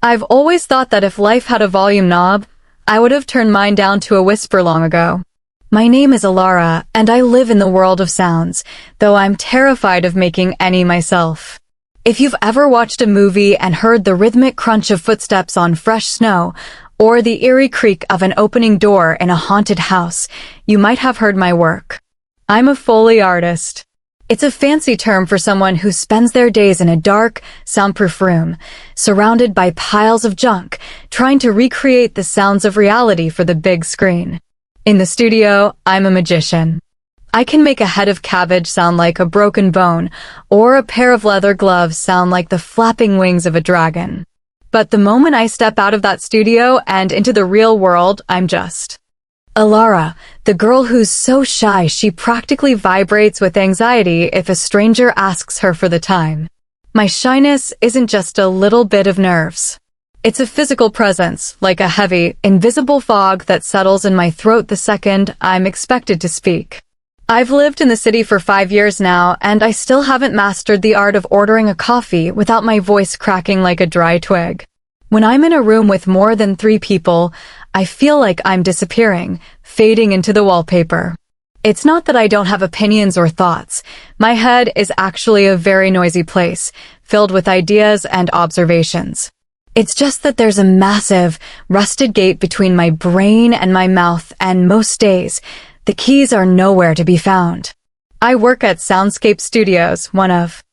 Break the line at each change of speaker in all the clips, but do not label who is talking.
I've always thought that if life had a volume knob, I would have turned mine down to a whisper long ago. My name is Elara, and I live in the world of sounds, though I'm terrified of making any myself. If you've ever watched a movie and heard the rhythmic crunch of footsteps on fresh snow, or the eerie creak of an opening door in a haunted house, you might have heard my work. I'm a Foley artist. It's a fancy term for someone who spends their days in a dark, soundproof room, surrounded by piles of junk, trying to recreate the sounds of reality for the big screen. In the studio, I'm a magician. I can make a head of cabbage sound like a broken bone, or a pair of leather gloves sound like the flapping wings of a dragon. But the moment I step out of that studio and into the real world, I'm just Elara, the girl who's so shy she practically vibrates with anxiety if a stranger asks her for the time. My shyness isn't just a little bit of nerves. It's a physical presence, like a heavy, invisible fog that settles in my throat the second I'm expected to speak. I've lived in the city for 5 years now, and I still haven't mastered the art of ordering a coffee without my voice cracking like a dry twig. When I'm in a room with more than 3 people, I feel like I'm disappearing, fading into the wallpaper. It's not that I don't have opinions or thoughts. My head is actually a very noisy place, filled with ideas and observations. It's just that there's a massive, rusted gate between my brain and my mouth, and most days, the keys are nowhere to be found. I work at Soundscape Studios, one of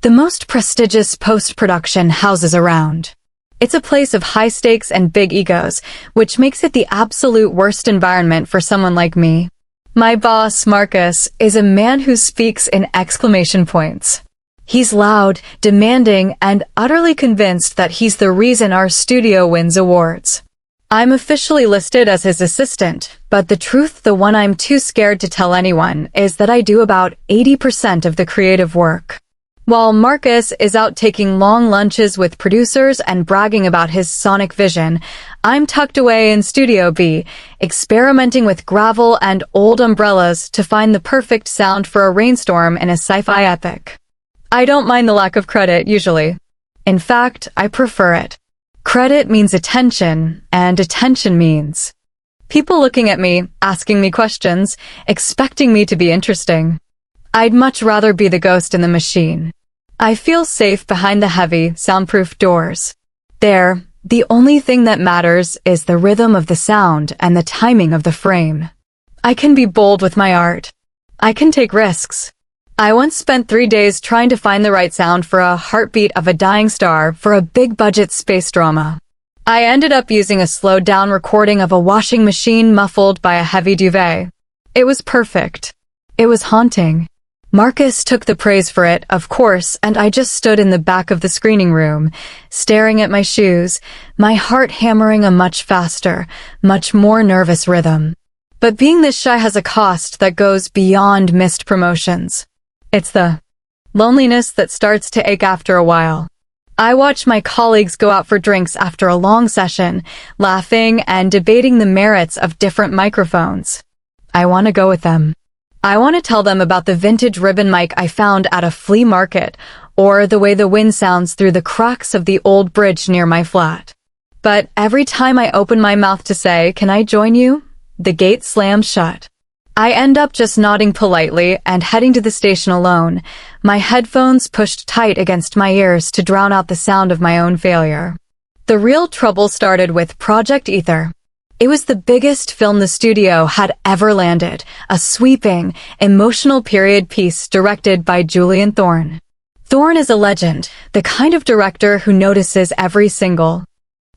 the most prestigious post-production houses around. It's a place of high stakes and big egos, which makes it the absolute worst environment for someone like me. My boss, Marcus, is a man who speaks in exclamation points. He's loud, demanding, and utterly convinced that he's the reason our studio wins awards. I'm officially listed as his assistant, but the truth, the one I'm too scared to tell anyone, is that I do about 80% of the creative work. While Marcus is out taking long lunches with producers and bragging about his sonic vision, I'm tucked away in Studio B, experimenting with gravel and old umbrellas to find the perfect sound for a rainstorm in a sci-fi epic. I don't mind the lack of credit, usually. In fact, I prefer it. Credit means attention, and attention means people looking at me, asking me questions, expecting me to be interesting. I'd much rather be the ghost in the machine. I feel safe behind the heavy, soundproof doors. There, the only thing that matters is the rhythm of the sound and the timing of the frame. I can be bold with my art. I can take risks. I once spent 3 days trying to find the right sound for a heartbeat of a dying star for a big-budget space drama. I ended up using a slowed-down recording of a washing machine muffled by a heavy duvet. It was perfect. It was haunting. Marcus took the praise for it, of course, and I just stood in the back of the screening room, staring at my shoes, my heart hammering a much faster, much more nervous rhythm. But being this shy has a cost that goes beyond missed promotions. It's the loneliness that starts to ache after a while. I watch my colleagues go out for drinks after a long session, laughing and debating the merits of different microphones. I want to go with them. I want to tell them about the vintage ribbon mic I found at a flea market, or the way the wind sounds through the cracks of the old bridge near my flat. But every time I open my mouth to say, "Can I join you?" the gate slams shut. I end up just nodding politely and heading to the station alone, my headphones pushed tight against my ears to drown out the sound of my own failure. The real trouble started with Project Ether. It was the biggest film the studio had ever landed, a sweeping, emotional period piece directed by Julian Thorne. Thorne is a legend, the kind of director who notices every single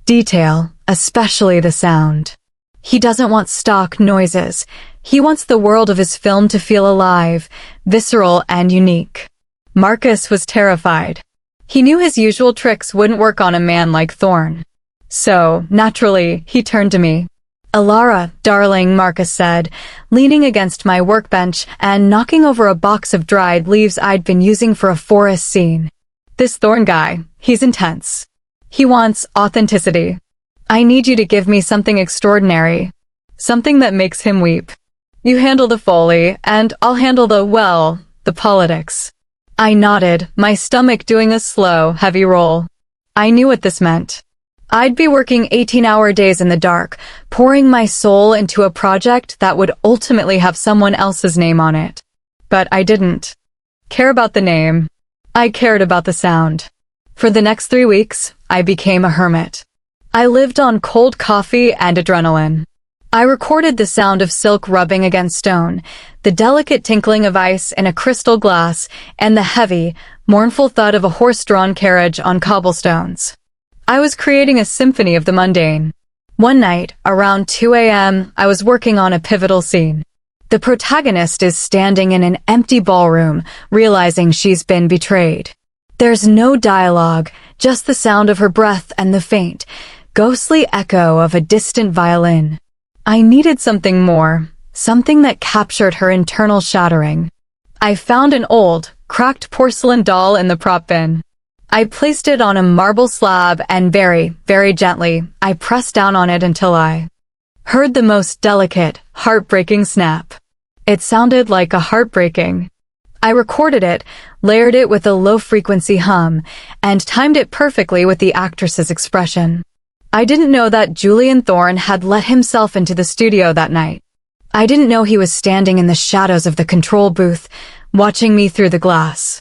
detail, especially the sound. He doesn't want stock noises. He wants the world of his film to feel alive, visceral, and unique. Marcus was terrified. He knew his usual tricks wouldn't work on a man like Thorne. So, naturally, he turned to me. "Elara, darling," Marcus said, leaning against my workbench and knocking over a box of dried leaves I'd been using for a forest scene. "This Thorne guy, he's intense. He wants authenticity. I need you to give me something extraordinary. Something that makes him weep. You handle the Foley, and I'll handle the politics." I nodded, my stomach doing a slow, heavy roll. I knew what this meant. I'd be working 18-hour days in the dark, pouring my soul into a project that would ultimately have someone else's name on it. But I didn't care about the name. I cared about the sound. For the next 3 weeks, I became a hermit. I lived on cold coffee and adrenaline. I recorded the sound of silk rubbing against stone, the delicate tinkling of ice in a crystal glass, and the heavy, mournful thud of a horse-drawn carriage on cobblestones. I was creating a symphony of the mundane. One night, around 2 a.m., I was working on a pivotal scene. The protagonist is standing in an empty ballroom, realizing she's been betrayed. There's no dialogue, just the sound of her breath and the faint, ghostly echo of a distant violin. I needed something more, something that captured her internal shattering. I found an old, cracked porcelain doll in the prop bin. I placed it on a marble slab and very, very gently, I pressed down on it until I heard the most delicate, heartbreaking snap. It sounded like a heartbreaking. I recorded it, layered it with a low-frequency hum, and timed it perfectly with the actress's expression. I didn't know that Julian Thorne had let himself into the studio that night. I didn't know he was standing in the shadows of the control booth, watching me through the glass.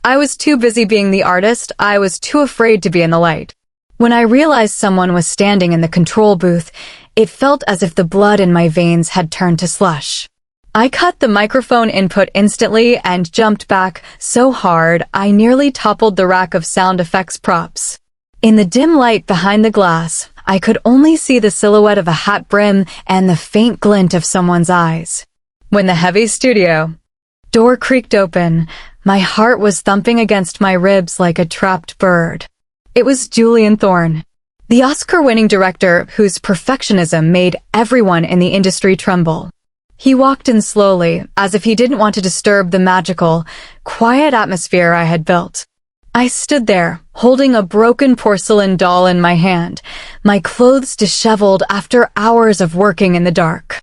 I was too busy being the artist, I was too afraid to be in the light. When I realized someone was standing in the control booth, it felt as if the blood in my veins had turned to slush. I cut the microphone input instantly and jumped back so hard I nearly toppled the rack of sound effects props. In the dim light behind the glass, I could only see the silhouette of a hat brim and the faint glint of someone's eyes. When the heavy studio door creaked open, my heart was thumping against my ribs like a trapped bird. It was Julian Thorne, the Oscar-winning director whose perfectionism made everyone in the industry tremble. He walked in slowly, as if he didn't want to disturb the magical, quiet atmosphere I had built. I stood there, holding a broken porcelain doll in my hand, my clothes disheveled after hours of working in the dark.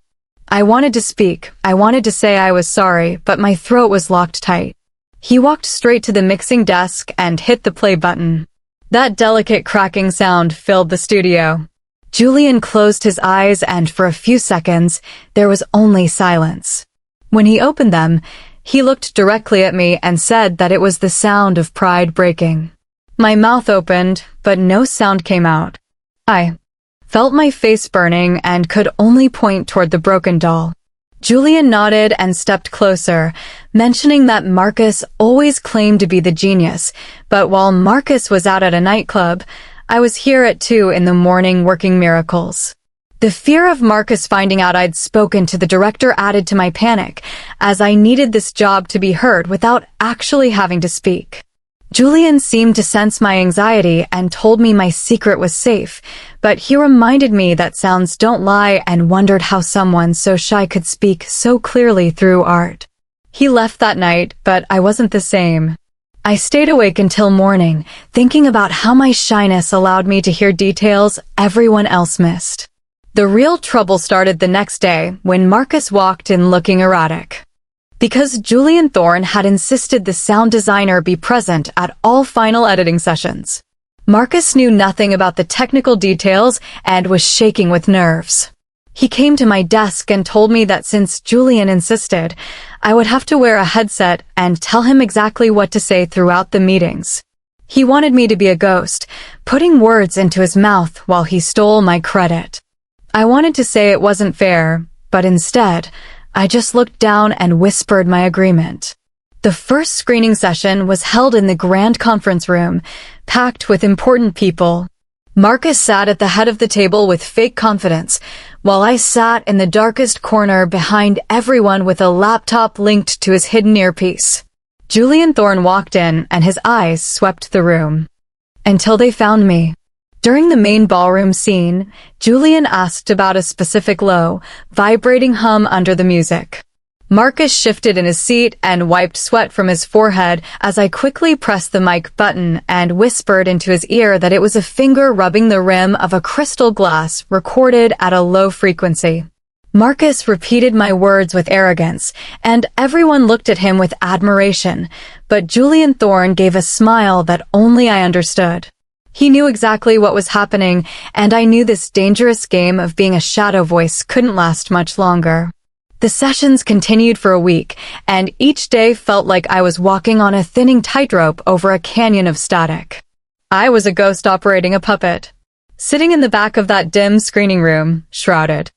I wanted to speak, I wanted to say I was sorry, but my throat was locked tight. He walked straight to the mixing desk and hit the play button. That delicate cracking sound filled the studio. Julian closed his eyes and for a few seconds, there was only silence. When he opened them, he looked directly at me and said that it was the sound of pride breaking. My mouth opened, but no sound came out. I felt my face burning and could only point toward the broken doll. Julian nodded and stepped closer, mentioning that Marcus always claimed to be the genius, but while Marcus was out at a nightclub, I was here at 2 in the morning working miracles. The fear of Marcus finding out I'd spoken to the director added to my panic, as I needed this job to be heard without actually having to speak. Julian seemed to sense my anxiety and told me my secret was safe, but he reminded me that sounds don't lie and wondered how someone so shy could speak so clearly through art. He left that night, but I wasn't the same. I stayed awake until morning, thinking about how my shyness allowed me to hear details everyone else missed. The real trouble started the next day when Marcus walked in looking erratic. Because Julian Thorne had insisted the sound designer be present at all final editing sessions. Marcus knew nothing about the technical details and was shaking with nerves. He came to my desk and told me that since Julian insisted, I would have to wear a headset and tell him exactly what to say throughout the meetings. He wanted me to be a ghost, putting words into his mouth while he stole my credit. I wanted to say it wasn't fair, but instead, I just looked down and whispered my agreement. The first screening session was held in the grand conference room, packed with important people. Marcus sat at the head of the table with fake confidence, while I sat in the darkest corner behind everyone with a laptop linked to his hidden earpiece. Julian Thorne walked in and his eyes swept the room. Until they found me. During the main ballroom scene, Julian asked about a specific low, vibrating hum under the music. Marcus shifted in his seat and wiped sweat from his forehead as I quickly pressed the mic button and whispered into his ear that it was a finger rubbing the rim of a crystal glass recorded at a low frequency. Marcus repeated my words with arrogance, and everyone looked at him with admiration, but Julian Thorne gave a smile that only I understood. He knew exactly what was happening, and I knew this dangerous game of being a shadow voice couldn't last much longer. The sessions continued for a week, and each day felt like I was walking on a thinning tightrope over a canyon of static. I was a ghost operating a puppet, sitting in the back of that dim screening room, shrouded.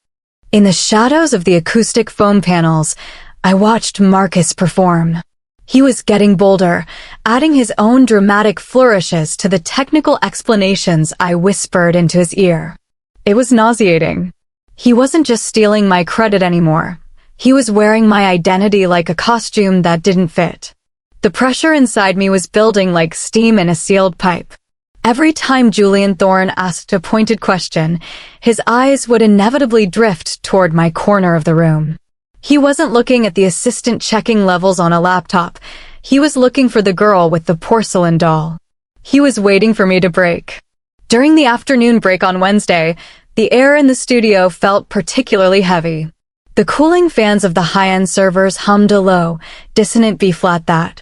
In the shadows of the acoustic foam panels, I watched Marcus perform. He was getting bolder, adding his own dramatic flourishes to the technical explanations I whispered into his ear. It was nauseating. He wasn't just stealing my credit anymore. He was wearing my identity like a costume that didn't fit. The pressure inside me was building like steam in a sealed pipe. Every time Julian Thorne asked a pointed question, his eyes would inevitably drift toward my corner of the room. He wasn't looking at the assistant checking levels on a laptop. He was looking for the girl with the porcelain doll. He was waiting for me to break. During the afternoon break on Wednesday, the air in the studio felt particularly heavy. The cooling fans of the high-end servers hummed a low, dissonant B-flat that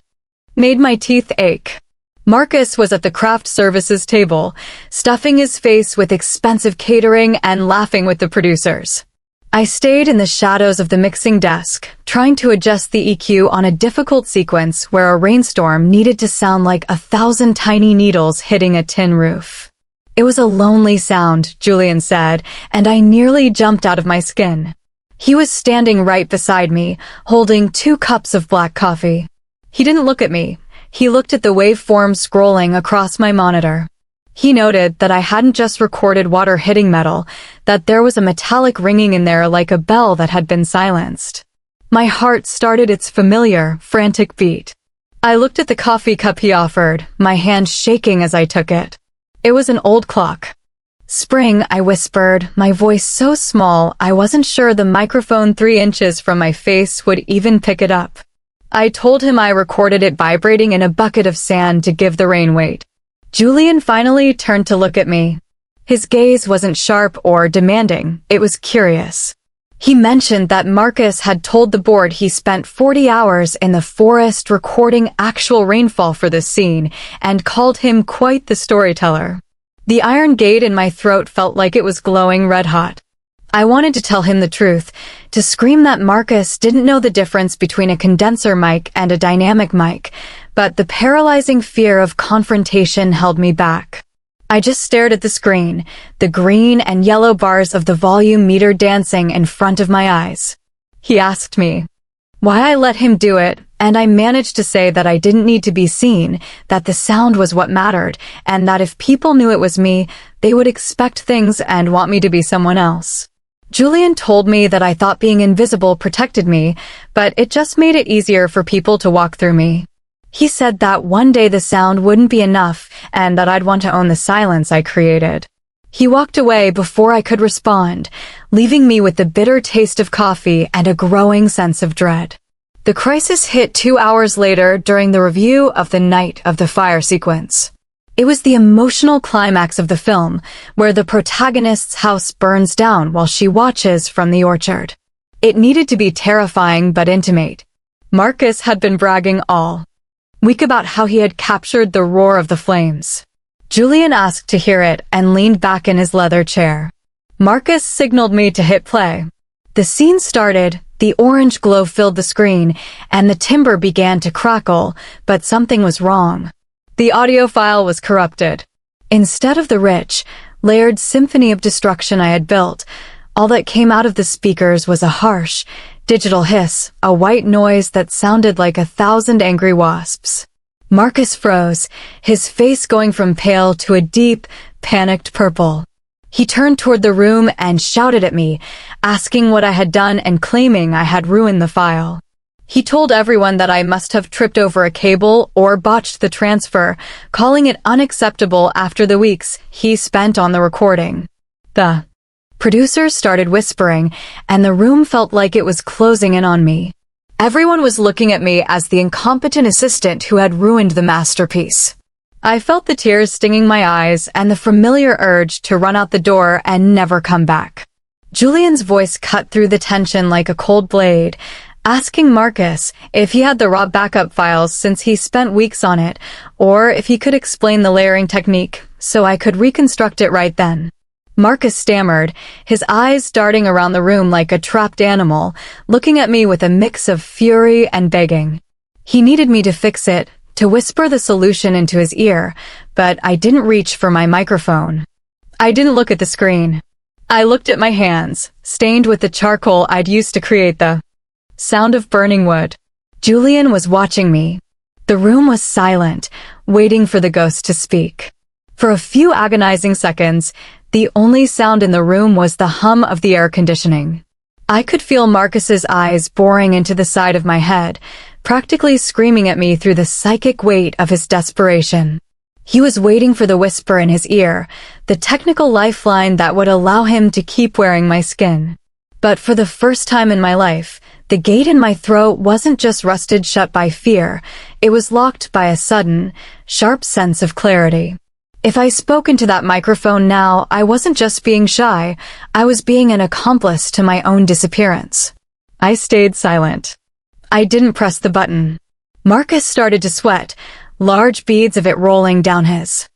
made my teeth ache. Marcus was at the craft services table, stuffing his face with expensive catering and laughing with the producers. I stayed in the shadows of the mixing desk, trying to adjust the EQ on a difficult sequence where a rainstorm needed to sound like 1,000 tiny needles hitting a tin roof. It was a lonely sound, Julian said, and I nearly jumped out of my skin. He was standing right beside me, holding 2 cups of black coffee. He didn't look at me. He looked at the waveform scrolling across my monitor. He noted that I hadn't just recorded water hitting metal, that there was a metallic ringing in there like a bell that had been silenced. My heart started its familiar, frantic beat. I looked at the coffee cup he offered, my hand shaking as I took it. It was an old clock. Spring, I whispered, my voice so small I wasn't sure the microphone 3 inches from my face would even pick it up. I told him I recorded it vibrating in a bucket of sand to give the rain weight. Julian finally turned to look at me. His gaze wasn't sharp or demanding, it was curious. He mentioned that Marcus had told the board he spent 40 hours in the forest recording actual rainfall for this scene and called him quite the storyteller. The iron gate in my throat felt like it was glowing red-hot. I wanted to tell him the truth, to scream that Marcus didn't know the difference between a condenser mic and a dynamic mic, but the paralyzing fear of confrontation held me back. I just stared at the screen, the green and yellow bars of the volume meter dancing in front of my eyes. He asked me why I let him do it, and I managed to say that I didn't need to be seen, that the sound was what mattered, and that if people knew it was me, they would expect things and want me to be someone else. Julian told me that I thought being invisible protected me, but it just made it easier for people to walk through me. He said that one day the sound wouldn't be enough and that I'd want to own the silence I created. He walked away before I could respond, leaving me with the bitter taste of coffee and a growing sense of dread. The crisis hit 2 hours later during the review of the night of the fire sequence. It was the emotional climax of the film, where the protagonist's house burns down while she watches from the orchard. It needed to be terrifying but intimate. Marcus had been bragging all week about how he had captured the roar of the flames. Julian asked to hear it and leaned back in his leather chair. Marcus signaled me to hit play. The scene started, the orange glow filled the screen, and the timber began to crackle, but something was wrong. The audio file was corrupted. Instead of the rich, layered symphony of destruction I had built, all that came out of the speakers was a harsh, digital hiss, a white noise that sounded like 1,000 angry wasps. Marcus froze, his face going from pale to a deep, panicked purple. He turned toward the room and shouted at me, asking what I had done and claiming I had ruined the file. He told everyone that I must have tripped over a cable or botched the transfer, calling it unacceptable after the weeks he spent on the recording. The producers started whispering, and the room felt like it was closing in on me. Everyone was looking at me as the incompetent assistant who had ruined the masterpiece. I felt the tears stinging my eyes and the familiar urge to run out the door and never come back. Julian's voice cut through the tension like a cold blade, asking Marcus if he had the raw backup files since he spent weeks on it, or if he could explain the layering technique, so I could reconstruct it right then. Marcus stammered, his eyes darting around the room like a trapped animal, looking at me with a mix of fury and begging. He needed me to fix it, to whisper the solution into his ear, but I didn't reach for my microphone. I didn't look at the screen. I looked at my hands, stained with the charcoal I'd used to create the sound of burning wood. Julian was watching me. The room was silent, waiting for the ghost to speak. For a few agonizing seconds, the only sound in the room was the hum of the air conditioning. I could feel Marcus's eyes boring into the side of my head, practically screaming at me through the psychic weight of his desperation. He was waiting for the whisper in his ear, the technical lifeline that would allow him to keep wearing my skin. But for the first time in my life, the gate in my throat wasn't just rusted shut by fear, it was locked by a sudden, sharp sense of clarity. If I spoke into that microphone now, I wasn't just being shy, I was being an accomplice to my own disappearance. I stayed silent. I didn't press the button. Marcus started to sweat, large beads of it rolling down his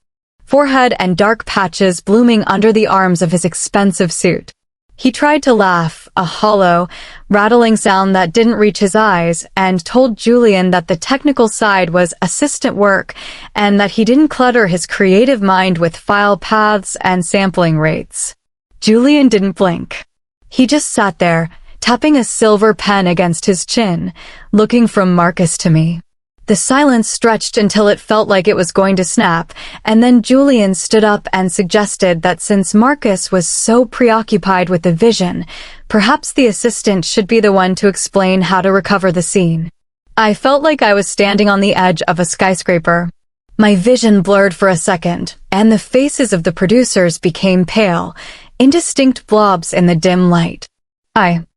forehead and dark patches blooming under the arms of his expensive suit. He tried to laugh, a hollow, rattling sound that didn't reach his eyes, and told Julian that the technical side was assistant work and that he didn't clutter his creative mind with file paths and sampling rates. Julian didn't blink. He just sat there, tapping a silver pen against his chin, looking from Marcus to me. The silence stretched until it felt like it was going to snap, and then Julian stood up and suggested that since Marcus was so preoccupied with the vision, perhaps the assistant should be the one to explain how to recover the scene. I felt like I was standing on the edge of a skyscraper. My vision blurred for a second, and the faces of the producers became pale, indistinct blobs in the dim light. I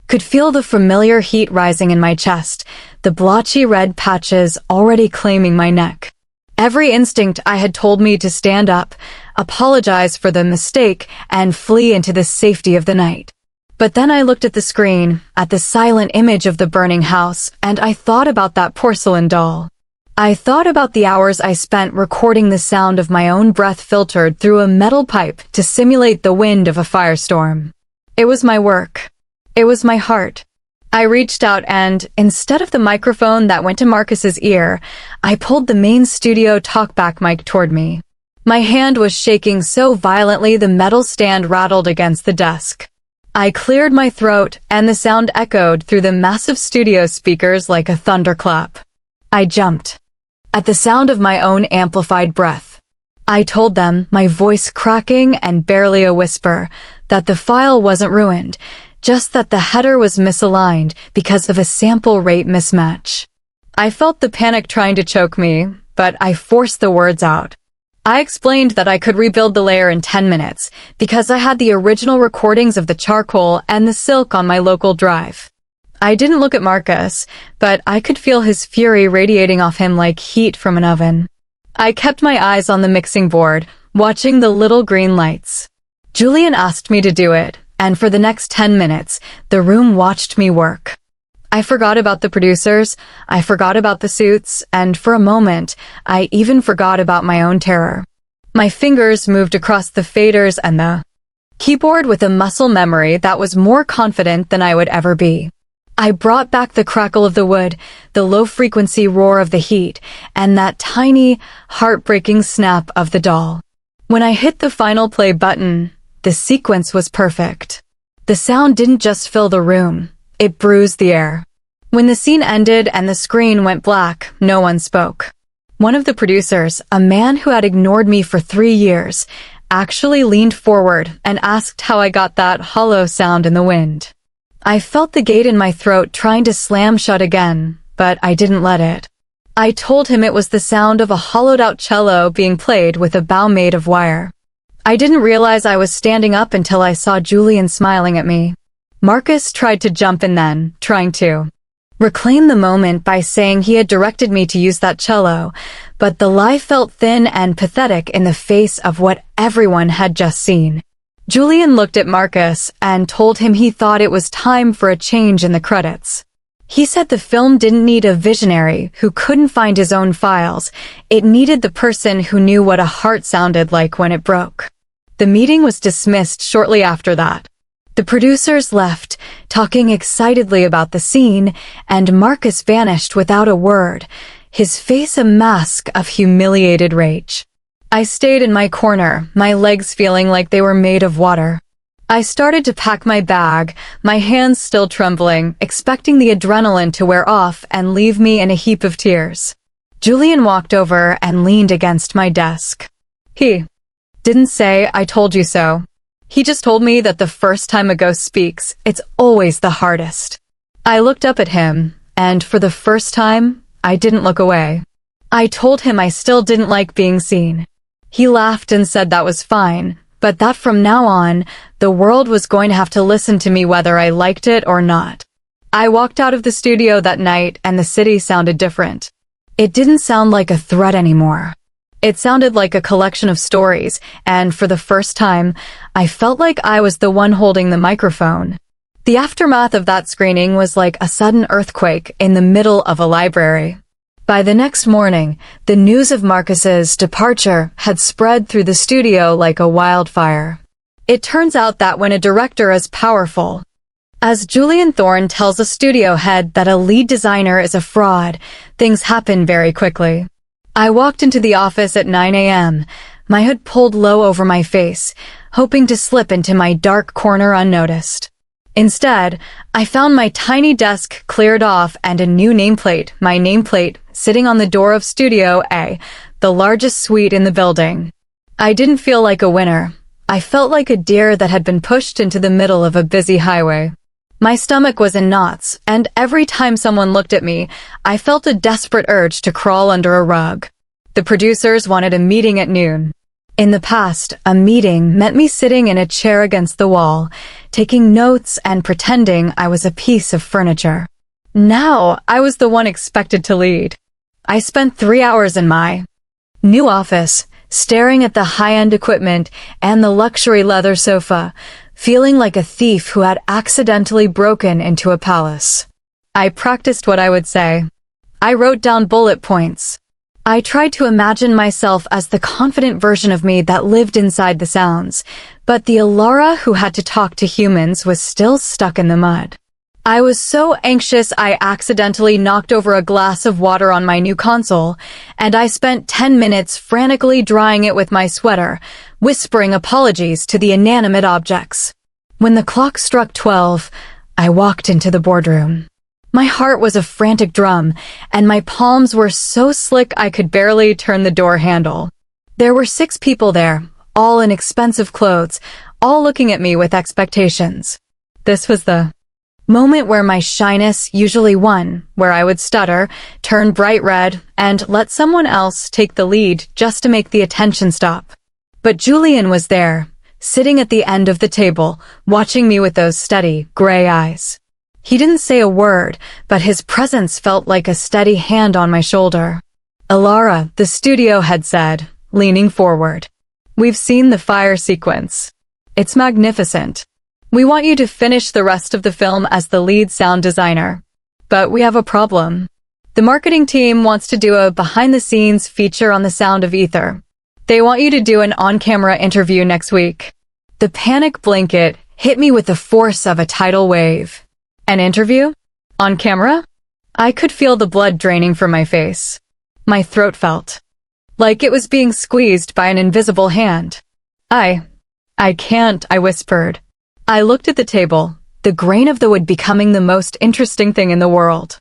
could feel the familiar heat rising in my chest, the blotchy red patches already claiming my neck. Every instinct I had told me to stand up, apologize for the mistake, and flee into the safety of the night. But then I looked at the screen, at the silent image of the burning house, and I thought about that porcelain doll. I thought about the hours I spent recording the sound of my own breath filtered through a metal pipe to simulate the wind of a firestorm. It was my work. It was my heart. I reached out and, instead of the microphone that went to Marcus's ear, I pulled the main studio talkback mic toward me. My hand was shaking so violently the metal stand rattled against the desk. I cleared my throat, and the sound echoed through the massive studio speakers like a thunderclap. I jumped. At the sound of my own amplified breath. I told them, my voice cracking and barely a whisper, that the file wasn't ruined, just that the header was misaligned because of a sample rate mismatch. I felt the panic trying to choke me, but I forced the words out. I explained that I could rebuild the layer in 10 minutes because I had the original recordings of the charcoal and the silk on my local drive. I didn't look at Marcus, but I could feel his fury radiating off him like heat from an oven. I kept my eyes on the mixing board, watching the little green lights. Julian asked me to do it, and for the next 10 minutes, the room watched me work. I forgot about the producers, I forgot about the suits, and for a moment, I even forgot about my own terror. My fingers moved across the faders and the keyboard with a muscle memory that was more confident than I would ever be. I brought back the crackle of the wood, the low-frequency roar of the heat, and that tiny, heartbreaking snap of the doll. When I hit the final play button, the sequence was perfect. The sound didn't just fill the room, it bruised the air. When the scene ended and the screen went black, no one spoke. One of the producers, a man who had ignored me for 3 years, actually leaned forward and asked how I got that hollow sound in the wind. I felt the gate in my throat trying to slam shut again, but I didn't let it. I told him it was the sound of a hollowed-out cello being played with a bow made of wire. I didn't realize I was standing up until I saw Julian smiling at me. Marcus tried to jump in then, trying to reclaim the moment by saying he had directed me to use that cello, but the lie felt thin and pathetic in the face of what everyone had just seen. Julian looked at Marcus and told him he thought it was time for a change in the credits. He said the film didn't need a visionary who couldn't find his own files. It needed the person who knew what a heart sounded like when it broke. The meeting was dismissed shortly after that. The producers left, talking excitedly about the scene, and Marcus vanished without a word, his face a mask of humiliated rage. I stayed in my corner, my legs feeling like they were made of water. I started to pack my bag, my hands still trembling, expecting the adrenaline to wear off and leave me in a heap of tears. Julian walked over and leaned against my desk. He didn't say, "I told you so." He just told me that the first time a ghost speaks, it's always the hardest. I looked up at him, and for the first time, I didn't look away. I told him I still didn't like being seen. He laughed and said that was fine, but that from now on, the world was going to have to listen to me whether I liked it or not. I walked out of the studio that night and the city sounded different. It didn't sound like a threat anymore. It sounded like a collection of stories, and for the first time, I felt like I was the one holding the microphone. The aftermath of that screening was like a sudden earthquake in the middle of a library. By the next morning, the news of Marcus's departure had spread through the studio like a wildfire. It turns out that when a director is powerful, as Julian Thorne tells a studio head that a lead designer is a fraud, things happen very quickly. I walked into the office at 9 a.m., my hood pulled low over my face, hoping to slip into my dark corner unnoticed. Instead, I found my tiny desk cleared off and a new nameplate, my nameplate, sitting on the door of Studio A, the largest suite in the building. I didn't feel like a winner. I felt like a deer that had been pushed into the middle of a busy highway. My stomach was in knots, and every time someone looked at me, I felt a desperate urge to crawl under a rug. The producers wanted a meeting at noon. In the past, a meeting meant me sitting in a chair against the wall, taking notes and pretending I was a piece of furniture. Now, I was the one expected to lead. I spent 3 hours in my new office, staring at the high-end equipment and the luxury leather sofa, feeling like a thief who had accidentally broken into a palace. I practiced what I would say. I wrote down bullet points. I tried to imagine myself as the confident version of me that lived inside the sounds, but the Elara who had to talk to humans was still stuck in the mud. I was so anxious I accidentally knocked over a glass of water on my new console, and I spent 10 minutes frantically drying it with my sweater, whispering apologies to the inanimate objects. When the clock struck 12, I walked into the boardroom. My heart was a frantic drum, and my palms were so slick I could barely turn the door handle. There were 6 people there, all in expensive clothes, all looking at me with expectations. This was the moment where my shyness usually won, where I would stutter, turn bright red, and let someone else take the lead just to make the attention stop. But Julian was there, sitting at the end of the table, watching me with those steady, gray eyes. He didn't say a word, but his presence felt like a steady hand on my shoulder. "Elara," the studio head said, leaning forward. "We've seen the fire sequence. It's magnificent. We want you to finish the rest of the film as the lead sound designer. But we have a problem. The marketing team wants to do a behind-the-scenes feature on the sound of ether. They want you to do an on-camera interview next week." The panic blanket hit me with the force of a tidal wave. An interview? On camera? I could feel the blood draining from my face. My throat felt like it was being squeezed by an invisible hand. I can't," I whispered. I looked at the table, the grain of the wood becoming the most interesting thing in the world.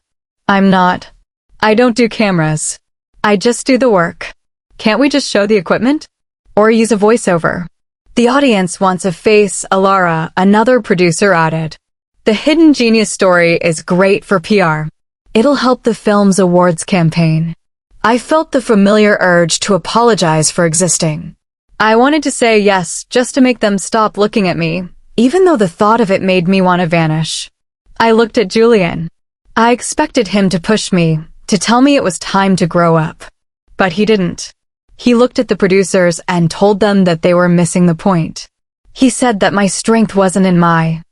I don't do cameras. I just do the work. Can't we just show the equipment? Or use a voiceover? The audience wants a face, Elara, another producer added. The hidden genius story is great for PR. It'll help the film's awards campaign. I felt the familiar urge to apologize for existing. I wanted to say yes just to make them stop looking at me, even though the thought of it made me want to vanish. I looked at Julian. I expected him to push me, to tell me it was time to grow up. But he didn't. He looked at the producers and told them that they were missing the point. He said that my strength wasn't in my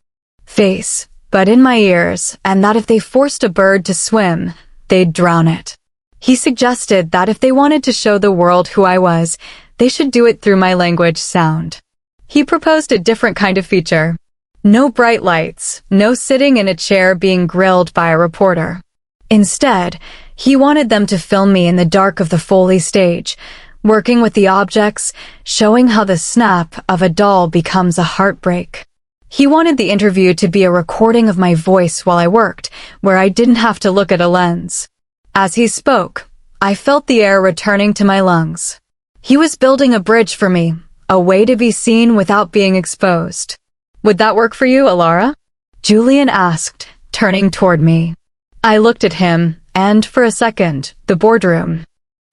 face, but in my ears, and that if they forced a bird to swim, they'd drown it. He suggested that if they wanted to show the world who I was, they should do it through my language, sound. He proposed a different kind of feature. No bright lights, no sitting in a chair being grilled by a reporter. Instead, he wanted them to film me in the dark of the Foley stage, working with the objects, showing how the snap of a doll becomes a heartbreak. He wanted the interview to be a recording of my voice while I worked, where I didn't have to look at a lens. As he spoke, I felt the air returning to my lungs. He was building a bridge for me, a way to be seen without being exposed. Would that work for you, Elara? Julian asked, turning toward me. I looked at him, and for a second, the boardroom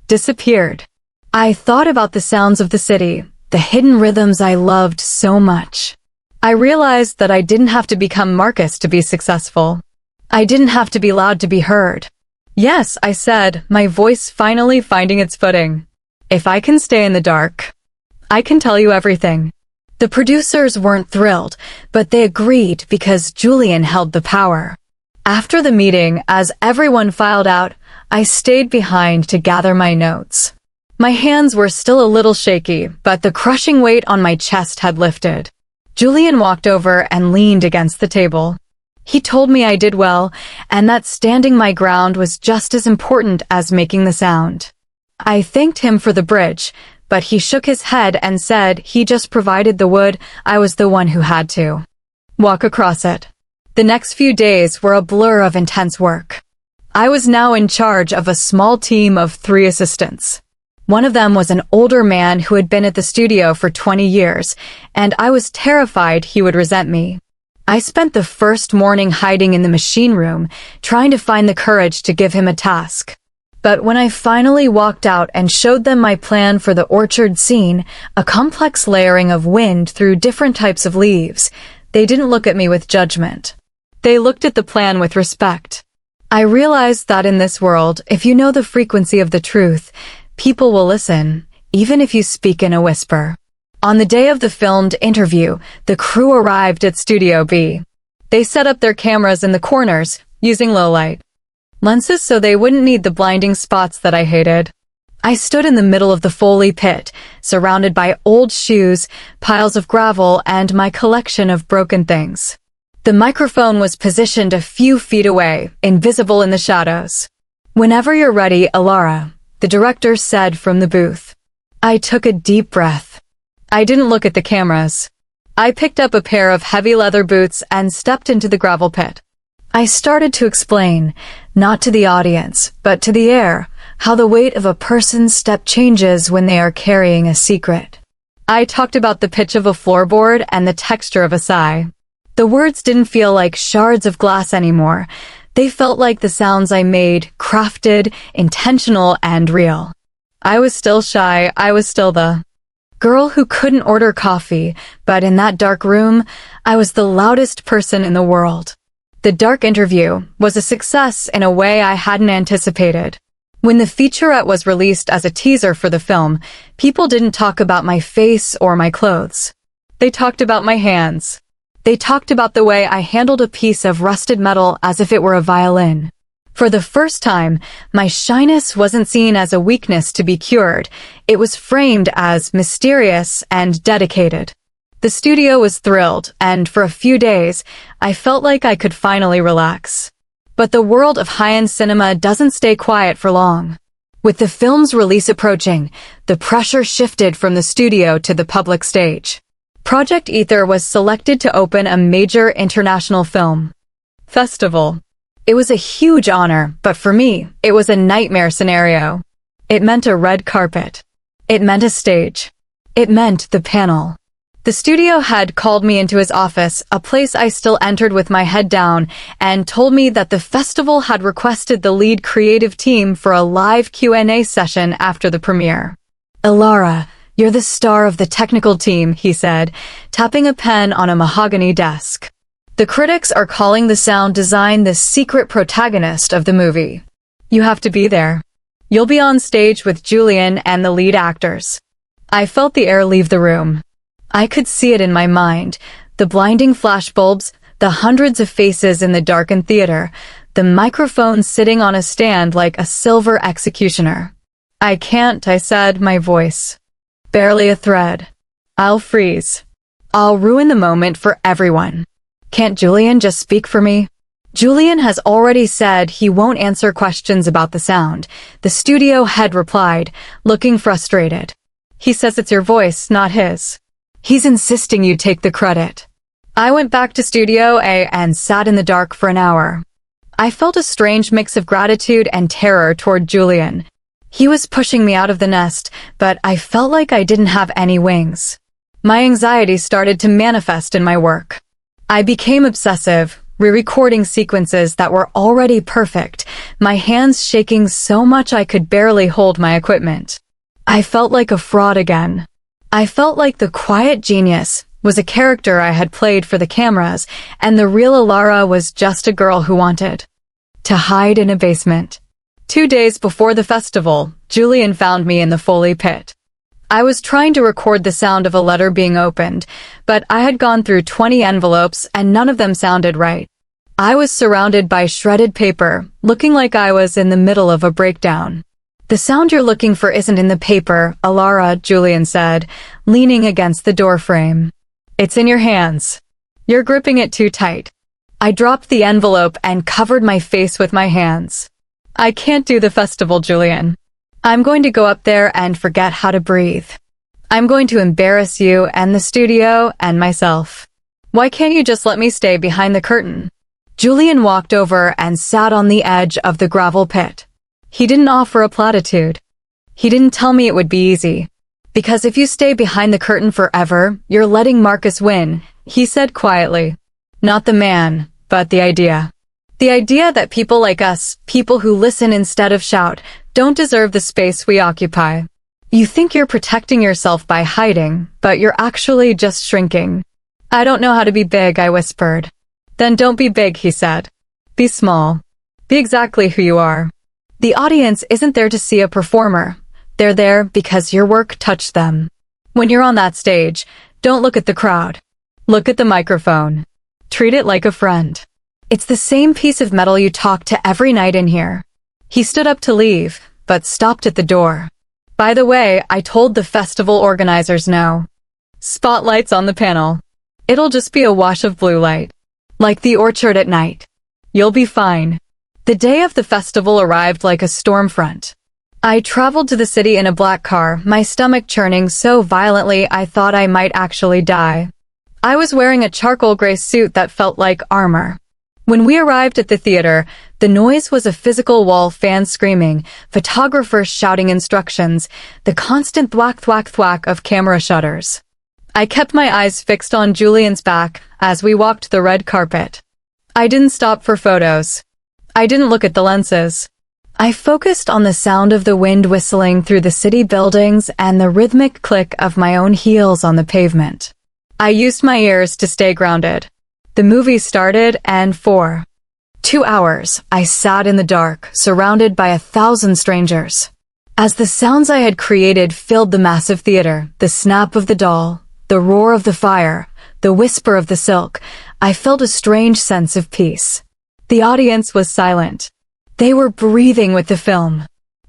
disappeared. I thought about the sounds of the city, the hidden rhythms I loved so much. I realized that I didn't have to become Marcus to be successful. I didn't have to be loud to be heard. Yes, I said, my voice finally finding its footing. If I can stay in the dark, I can tell you everything. The producers weren't thrilled, but they agreed because Julian held the power. After the meeting, as everyone filed out, I stayed behind to gather my notes. My hands were still a little shaky, but the crushing weight on my chest had lifted. Julian walked over and leaned against the table. He told me I did well, and that standing my ground was just as important as making the sound. I thanked him for the bridge, but he shook his head and said he just provided the wood, I was the one who had to walk across it. The next few days were a blur of intense work. I was now in charge of a small team of 3 assistants. One of them was an older man who had been at the studio for 20 years, and I was terrified he would resent me. I spent the first morning hiding in the machine room, trying to find the courage to give him a task. But when I finally walked out and showed them my plan for the orchard scene, a complex layering of wind through different types of leaves, they didn't look at me with judgment. They looked at the plan with respect. I realized that in this world, if you know the frequency of the truth, people will listen, even if you speak in a whisper. On the day of the filmed interview, the crew arrived at Studio B. They set up their cameras in the corners, using low light lenses so they wouldn't need the blinding spots that I hated. I stood in the middle of the Foley pit, surrounded by old shoes, piles of gravel, and my collection of broken things. The microphone was positioned a few feet away, invisible in the shadows. "Whenever you're ready, Elara," the director said from the booth. I took a deep breath. I didn't look at the cameras. I picked up a pair of heavy leather boots and stepped into the gravel pit. I started to explain, not to the audience, but to the air, how the weight of a person's step changes when they are carrying a secret. I talked about the pitch of a floorboard and the texture of a sigh. The words didn't feel like shards of glass anymore. They felt like the sounds I made, crafted, intentional, and real. I was still shy. I was still the girl who couldn't order coffee, but in that dark room, I was the loudest person in the world. The dark interview was a success in a way I hadn't anticipated. When the featurette was released as a teaser for the film, people didn't talk about my face or my clothes. They talked about my hands. They talked about the way I handled a piece of rusted metal as if it were a violin. For the first time, my shyness wasn't seen as a weakness to be cured. It was framed as mysterious and dedicated. The studio was thrilled, and for a few days, I felt like I could finally relax. But the world of high-end cinema doesn't stay quiet for long. With the film's release approaching, the pressure shifted from the studio to the public stage. Project Ether was selected to open a major international film festival. It was a huge honor, but for me, it was a nightmare scenario. It meant a red carpet. It meant a stage. It meant the panel. The studio had called me into his office, a place I still entered with my head down, and told me that the festival had requested the lead creative team for a live Q&A session after the premiere. "Elara, you're the star of the technical team," he said, tapping a pen on a mahogany desk. "The critics are calling the sound design the secret protagonist of the movie. You have to be there. You'll be on stage with Julian and the lead actors." I felt the air leave the room. I could see it in my mind, the blinding flashbulbs, the hundreds of faces in the darkened theater, the microphone sitting on a stand like a silver executioner. "I can't," I said, my voice barely a thread. "I'll freeze. I'll ruin the moment for everyone. Can't Julian just speak for me?" Julian has already said he won't answer questions about the sound, the studio head replied, looking frustrated. "He says it's your voice, not his. He's insisting you take the credit." I went back to Studio A and sat in the dark for an hour. I felt a strange mix of gratitude and terror toward Julian. He was pushing me out of the nest, but I felt like I didn't have any wings. My anxiety started to manifest in my work. I became obsessive, re-recording sequences that were already perfect, my hands shaking so much I could barely hold my equipment. I felt like a fraud again. I felt like the quiet genius was a character I had played for the cameras, and the real Elara was just a girl who wanted to hide in a basement. 2 days before the festival, Julian found me in the Foley pit. I was trying to record the sound of a letter being opened, but I had gone through 20 envelopes and none of them sounded right. I was surrounded by shredded paper, looking like I was in the middle of a breakdown. "The sound you're looking for isn't in the paper, Elara," Julian said, leaning against the doorframe. "It's in your hands. You're gripping it too tight." I dropped the envelope and covered my face with my hands. "I can't do the festival, Julian. I'm going to go up there and forget how to breathe. I'm going to embarrass you and the studio and myself. Why can't you just let me stay behind the curtain?" Julian walked over and sat on the edge of the gravel pit. He didn't offer a platitude. He didn't tell me it would be easy. "Because if you stay behind the curtain forever, you're letting Marcus win," he said quietly. "Not the man, but the idea. The idea that people like us, people who listen instead of shout, don't deserve the space we occupy. You think you're protecting yourself by hiding, but you're actually just shrinking." "I don't know how to be big," I whispered. "Then don't be big," he said. "Be small. Be exactly who you are. The audience isn't there to see a performer. They're there because your work touched them. When you're on that stage, don't look at the crowd. Look at the microphone. Treat it like a friend. It's the same piece of metal you talk to every night in here." He stood up to leave, but stopped at the door. "By the way, I told the festival organizers no spotlights on the panel. It'll just be a wash of blue light. Like the orchard at night. You'll be fine." The day of the festival arrived like a storm front. I traveled to the city in a black car, my stomach churning so violently I thought I might actually die. I was wearing a charcoal gray suit that felt like armor. When we arrived at the theater, the noise was a physical wall fan screaming, photographers shouting instructions, the constant thwack thwack thwack of camera shutters. I kept my eyes fixed on Julian's back as we walked the red carpet. I didn't stop for photos. I didn't look at the lenses. I focused on the sound of the wind whistling through the city buildings and the rhythmic click of my own heels on the pavement. I used my ears to stay grounded. The movie started, and for 2 hours, I sat in the dark, surrounded by 1,000 strangers. As the sounds I had created filled the massive theater, the snap of the doll, the roar of the fire, the whisper of the silk, I felt a strange sense of peace. The audience was silent. They were breathing with the film.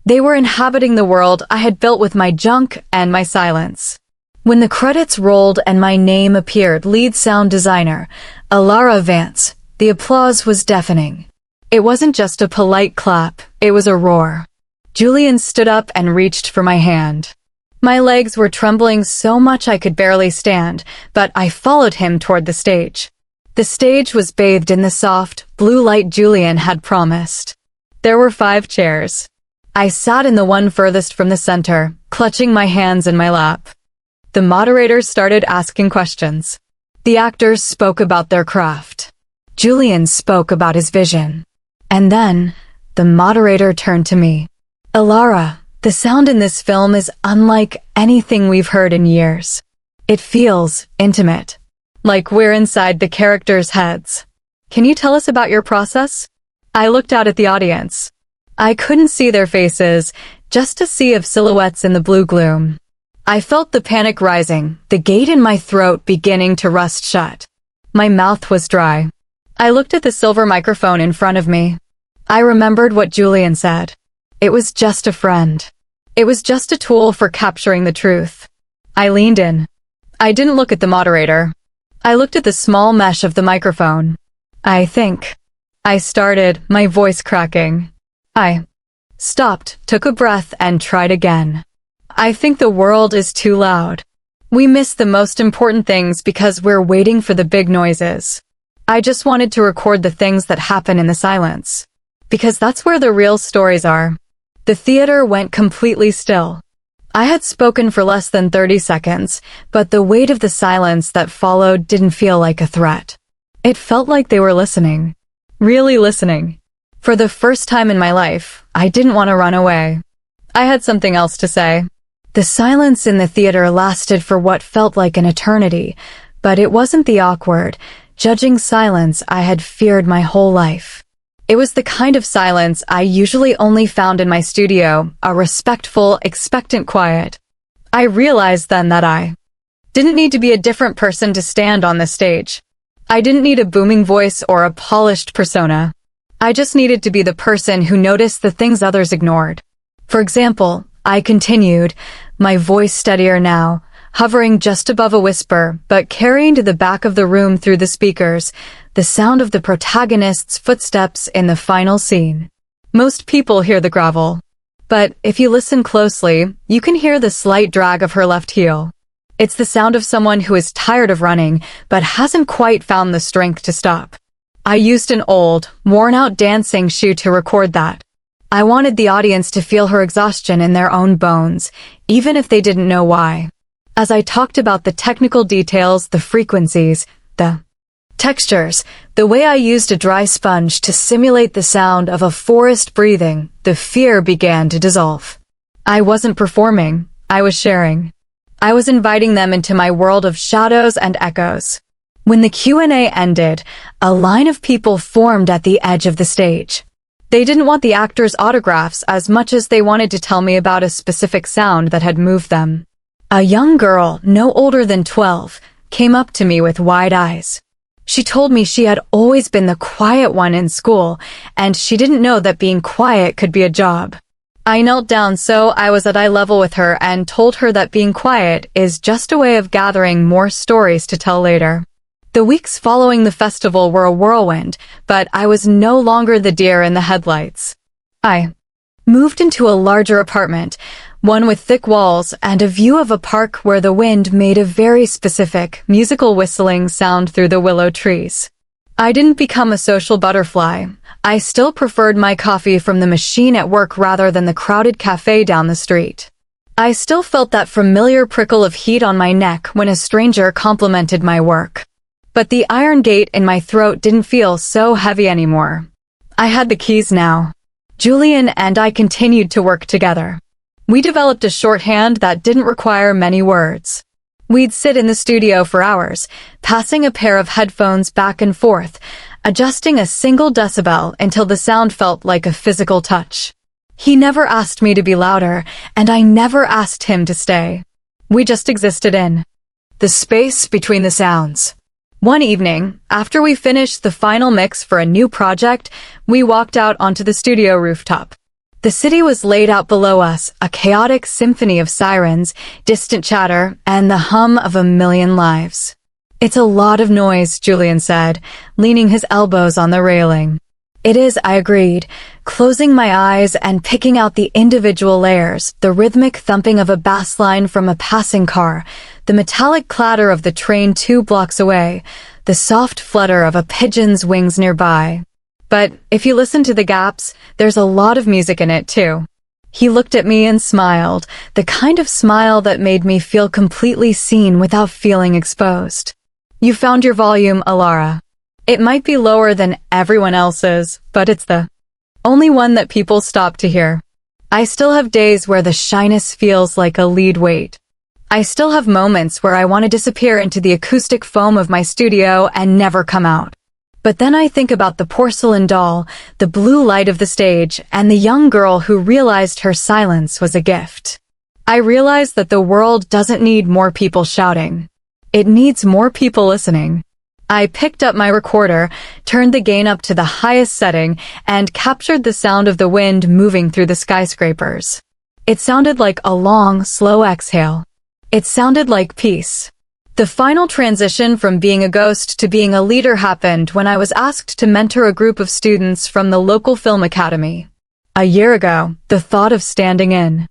They were inhabiting the world I had built with my junk and my silence. When the credits rolled and my name appeared, lead sound designer, Elara Vance, the applause was deafening. It wasn't just a polite clap, it was a roar. Julian stood up and reached for my hand. My legs were trembling so much I could barely stand, but I followed him toward the stage. The stage was bathed in the soft, blue light Julian had promised. There were 5 chairs. I sat in the one furthest from the center, clutching my hands in my lap. The moderators started asking questions. The actors spoke about their craft. Julian spoke about his vision. And then, the moderator turned to me. "Elara, the sound in this film is unlike anything we've heard in years. It feels intimate, like we're inside the characters' heads. Can you tell us about your process?" I looked out at the audience. I couldn't see their faces, just a sea of silhouettes in the blue gloom. I felt the panic rising, the gate in my throat beginning to rust shut. My mouth was dry. I looked at the silver microphone in front of me. I remembered what Julian said. It was just a friend. It was just a tool for capturing the truth. I leaned in. I didn't look at the moderator. I looked at the small mesh of the microphone. I think. I started, my voice cracking. I stopped, took a breath, and tried again. I think the world is too loud. We miss the most important things because we're waiting for the big noises. I just wanted to record the things that happen in the silence. Because that's where the real stories are. The theater went completely still. I had spoken for less than 30 seconds, but the weight of the silence that followed didn't feel like a threat. It felt like they were listening. Really listening. For the first time in my life, I didn't want to run away. I had something else to say. The silence in the theater lasted for what felt like an eternity, but it wasn't the awkward, judging silence I had feared my whole life. It was the kind of silence I usually only found in my studio, a respectful, expectant quiet. I realized then that I didn't need to be a different person to stand on the stage. I didn't need a booming voice or a polished persona. I just needed to be the person who noticed the things others ignored. For example, I continued, my voice steadier now, hovering just above a whisper, but carrying to the back of the room through the speakers, the sound of the protagonist's footsteps in the final scene. Most people hear the gravel. But if you listen closely, you can hear the slight drag of her left heel. It's the sound of someone who is tired of running, but hasn't quite found the strength to stop. I used an old, worn-out dancing shoe to record that. I wanted the audience to feel her exhaustion in their own bones, even if they didn't know why. As I talked about the technical details, the frequencies, the textures, the way I used a dry sponge to simulate the sound of a forest breathing, the fear began to dissolve. I wasn't performing, I was sharing. I was inviting them into my world of shadows and echoes. When the Q&A ended, a line of people formed at the edge of the stage. They didn't want the actors' autographs as much as they wanted to tell me about a specific sound that had moved them. A young girl, no older than 12, came up to me with wide eyes. She told me she had always been the quiet one in school, and she didn't know that being quiet could be a job. I knelt down so I was at eye level with her and told her that being quiet is just a way of gathering more stories to tell later. The weeks following the festival were a whirlwind, but I was no longer the deer in the headlights. I moved into a larger apartment, one with thick walls and a view of a park where the wind made a very specific, musical whistling sound through the willow trees. I didn't become a social butterfly. I still preferred my coffee from the machine at work rather than the crowded cafe down the street. I still felt that familiar prickle of heat on my neck when a stranger complimented my work. But the iron gate in my throat didn't feel so heavy anymore. I had the keys now. Julian and I continued to work together. We developed a shorthand that didn't require many words. We'd sit in the studio for hours, passing a pair of headphones back and forth, adjusting a single decibel until the sound felt like a physical touch. He never asked me to be louder, and I never asked him to stay. We just existed in the space between the sounds. One evening, after we finished the final mix for a new project, we walked out onto the studio rooftop. The city was laid out below us, a chaotic symphony of sirens, distant chatter, and the hum of a million lives. "It's a lot of noise," Julian said, leaning his elbows on the railing. "It is," I agreed, closing my eyes and picking out the individual layers, the rhythmic thumping of a bass line from a passing car, the metallic clatter of the train 2 blocks away, the soft flutter of a pigeon's wings nearby. But if you listen to the gaps, there's a lot of music in it too. He looked at me and smiled, the kind of smile that made me feel completely seen without feeling exposed. "You found your volume, Elara. It might be lower than everyone else's, but it's the only one that people stop to hear. I still have days where the shyness feels like a lead weight. I still have moments where I want to disappear into the acoustic foam of my studio and never come out. But then I think about the porcelain doll, the blue light of the stage, and the young girl who realized her silence was a gift. I realize that the world doesn't need more people shouting. It needs more people listening." I picked up my recorder, turned the gain up to the highest setting, and captured the sound of the wind moving through the skyscrapers. It sounded like a long, slow exhale. It sounded like peace. The final transition from being a ghost to being a leader happened when I was asked to mentor a group of students from the local film academy. A year ago, the thought of standing in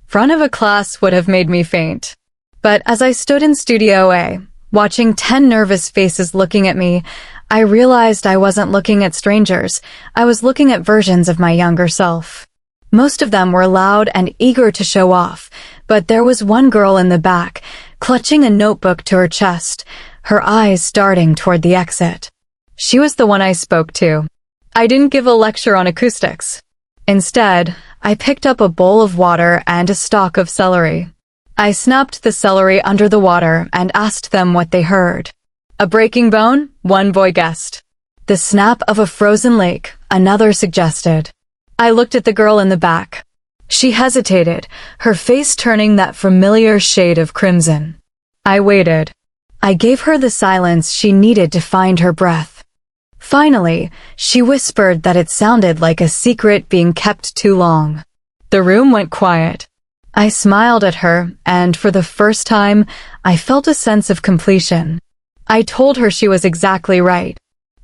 front of a class would have made me faint. But as I stood in Studio A, watching 10 nervous faces looking at me, I realized I wasn't looking at strangers. I was looking at versions of my younger self. Most of them were loud and eager to show off, but there was one girl in the back, clutching a notebook to her chest, her eyes darting toward the exit. She was the one I spoke to. I didn't give a lecture on acoustics. Instead, I picked up a bowl of water and a stalk of celery. I snapped the celery under the water and asked them what they heard. A breaking bone? One boy guessed. The snap of a frozen lake? Another suggested. I looked at the girl in the back. She hesitated, her face turning that familiar shade of crimson. I waited. I gave her the silence she needed to find her breath. Finally, she whispered that it sounded like a secret being kept too long. The room went quiet. I smiled at her, and for the first time, I felt a sense of completion. I told her she was exactly right.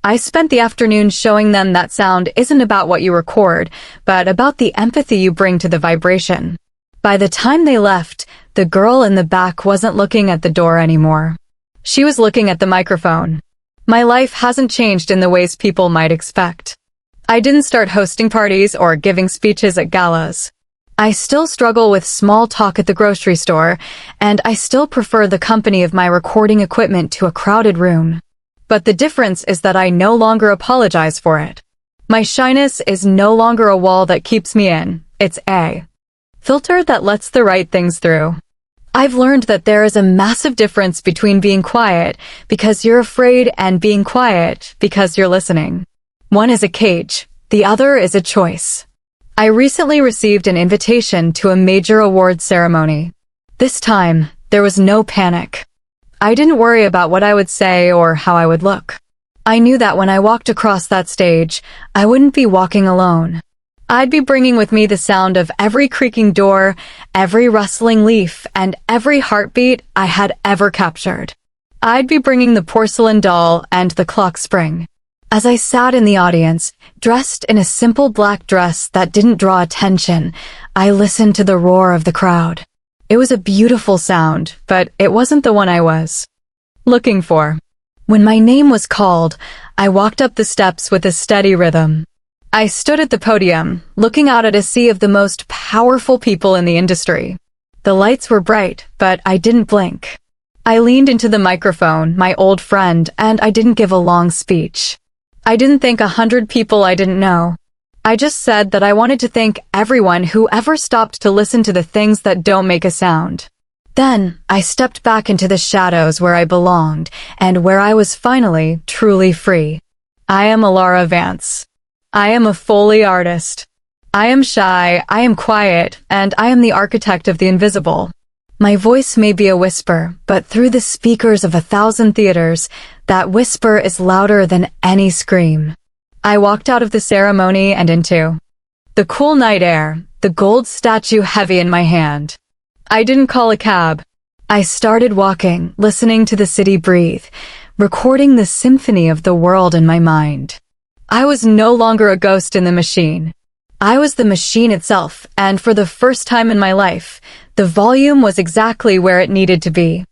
I spent the afternoon showing them that sound isn't about what you record, but about the empathy you bring to the vibration. By the time they left, the girl in the back wasn't looking at the door anymore. She was looking at the microphone. My life hasn't changed in the ways people might expect. I didn't start hosting parties or giving speeches at galas. I still struggle with small talk at the grocery store, and I still prefer the company of my recording equipment to a crowded room. But the difference is that I no longer apologize for it. My shyness is no longer a wall that keeps me in, it's a filter that lets the right things through. I've learned that there is a massive difference between being quiet because you're afraid and being quiet because you're listening. One is a cage, the other is a choice. I recently received an invitation to a major award ceremony. This time, there was no panic. I didn't worry about what I would say or how I would look. I knew that when I walked across that stage, I wouldn't be walking alone. I'd be bringing with me the sound of every creaking door, every rustling leaf, and every heartbeat I had ever captured. I'd be bringing the porcelain doll and the clock spring. As I sat in the audience, dressed in a simple black dress that didn't draw attention, I listened to the roar of the crowd. It was a beautiful sound, but it wasn't the one I was looking for. When my name was called, I walked up the steps with a steady rhythm. I stood at the podium, looking out at a sea of the most powerful people in the industry. The lights were bright, but I didn't blink. I leaned into the microphone, my old friend, and I didn't give a long speech. I didn't thank 100 people I didn't know. I just said that I wanted to thank everyone who ever stopped to listen to the things that don't make a sound. Then, I stepped back into the shadows where I belonged, and where I was finally truly free. I am Elara Vance. I am a Foley artist. I am shy, I am quiet, and I am the architect of the invisible. My voice may be a whisper, but through the speakers of 1,000 theaters, that whisper is louder than any scream. I walked out of the ceremony and into the cool night air, the gold statue heavy in my hand. I didn't call a cab. I started walking, listening to the city breathe, recording the symphony of the world in my mind. I was no longer a ghost in the machine. I was the machine itself, and for the first time in my life, the volume was exactly where it needed to be.